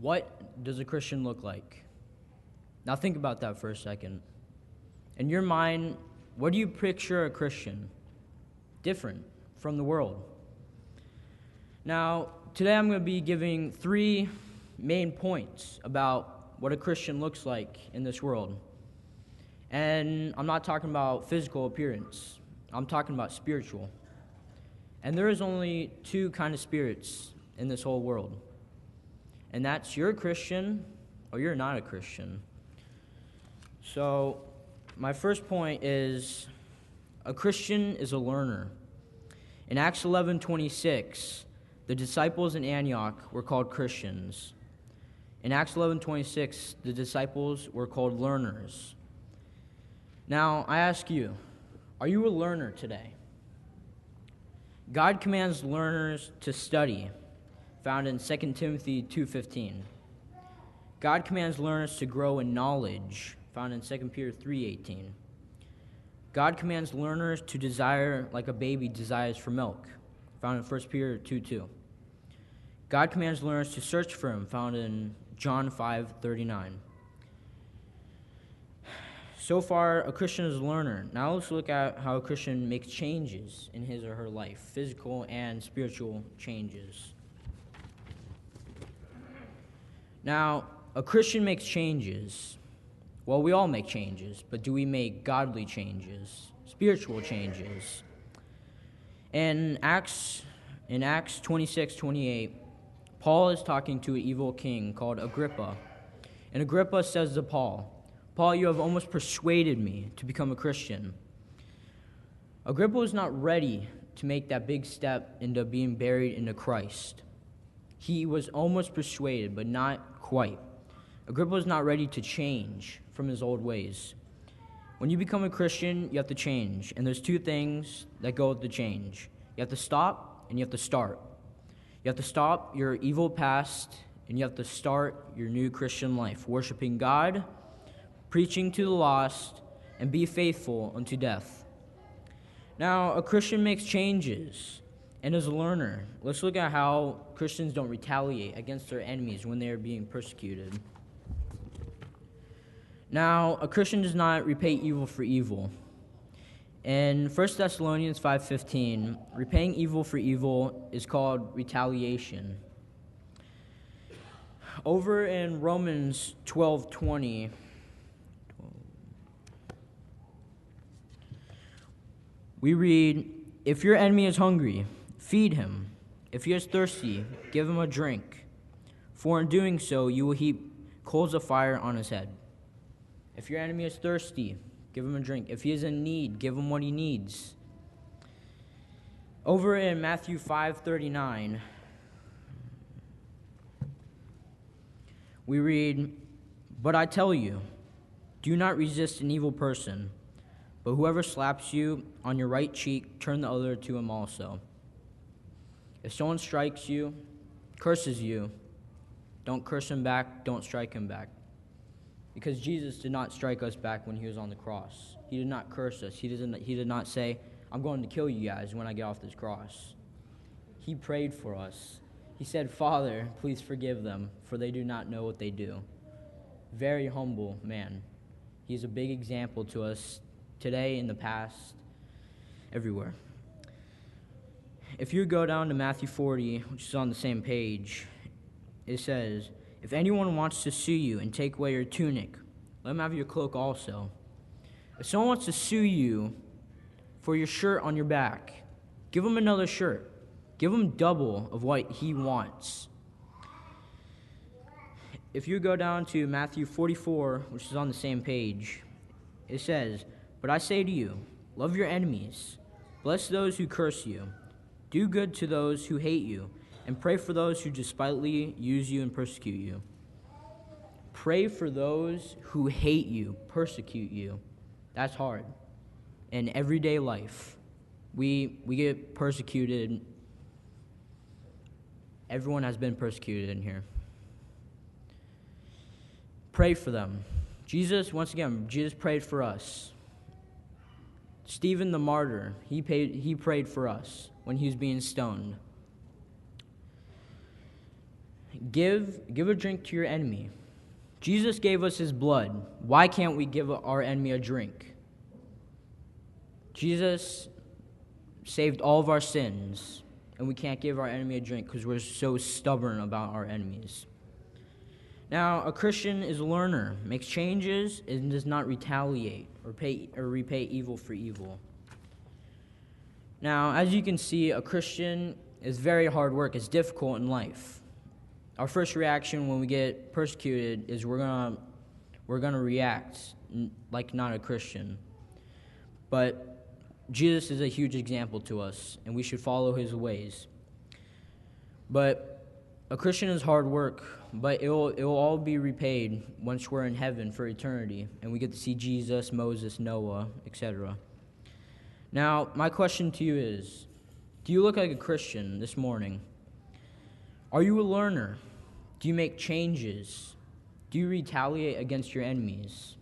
What does a Christian look like? Now think about that for a second. In your mind, what do you picture a Christian? Different from the world. Now, today I'm going to be giving 3 main points about what a Christian looks like in this world. And I'm not talking about physical appearance. I'm talking about spiritual. And there is only 2 kind of spirits in this whole world. And that's you're a Christian or you're not a Christian. So, my first point is a Christian is a learner. In Acts 11:26, the disciples in Antioch were called Christians. In Acts 11:26, the disciples were called learners. Now, I ask you, are you a learner today? God commands learners to study, found in 2 Timothy 2:15. God commands learners to grow in knowledge, found in 2 Peter 3:18. God commands learners to desire like a baby desires for milk, found in 1 Peter 2:2. God commands learners to search for him, found in John 5:39. So far, a Christian is a learner. Now let's look at how a Christian makes changes in his or her life, physical and spiritual changes. Now, a Christian makes changes. Well, we all make changes, but do we make godly changes, spiritual changes? In Acts 26:28, Paul is talking to an evil king called Agrippa. And Agrippa says to Paul, you have almost persuaded me to become a Christian. Agrippa was not ready to make that big step into being buried into Christ. He was almost persuaded, but not quite. Agrippa was not ready to change from his old ways. When you become a Christian, you have to change. And there's 2 things that go with the change. You have to stop and you have to start. You have to stop your evil past and you have to start your new Christian life, worshiping God, preaching to the lost, and be faithful unto death. Now, a Christian makes changes and is a learner. Let's look at how Christians don't retaliate against their enemies when they are being persecuted. Now, a Christian does not repay evil for evil. In 1 Thessalonians 5:15, repaying evil for evil is called retaliation. Over in Romans 12:20, we read, if your enemy is hungry, feed him. If he is thirsty, give him a drink. For in doing so, you will heap coals of fire on his head. If your enemy is thirsty, give him a drink. If he is in need, give him what he needs. Over in Matthew 5:39, we read, but I tell you, do not resist an evil person, but whoever slaps you on your right cheek, turn the other to him also. If someone strikes you, curses you, don't curse him back, don't strike him back. Because Jesus did not strike us back when he was on the cross. He did not curse us. He did not say, I'm going to kill you guys when I get off this cross. He prayed for us. He said, Father, please forgive them, for they do not know what they do. Very humble man. He's a big example to us today, in the past, everywhere. If you go down to Matthew 40, which is on the same page, it says, if anyone wants to sue you and take away your tunic, let him have your cloak also. If someone wants to sue you for your shirt on your back, give him another shirt. Give him double of what he wants. If you go down to Matthew 44, which is on the same page, it says, but I say to you, love your enemies, bless those who curse you, do good to those who hate you, and pray for those who despitefully use you and persecute you. Pray for those who hate you, persecute you. That's hard. In everyday life, we get persecuted. Everyone has been persecuted in here. Pray for them. Jesus prayed for us. Stephen the martyr, he prayed for us when he was being stoned. give a drink to your enemy. Jesus gave us his blood. Why can't we give our enemy a drink? Jesus saved all of our sins, and we can't give our enemy a drink because we're so stubborn about our enemies. Now, a Christian is a learner, makes changes, and does not retaliate or repay evil for evil. Now, as you can see, a Christian is very hard work. It's difficult in life. Our first reaction when we get persecuted is we're gonna react like not a Christian. But Jesus is a huge example to us, and we should follow his ways. But a Christian is hard work, but it will all be repaid once we're in heaven for eternity, and we get to see Jesus, Moses, Noah, etc. Now, my question to you is, do you look like a Christian this morning? Are you a learner? Do you make changes? Do you retaliate against your enemies?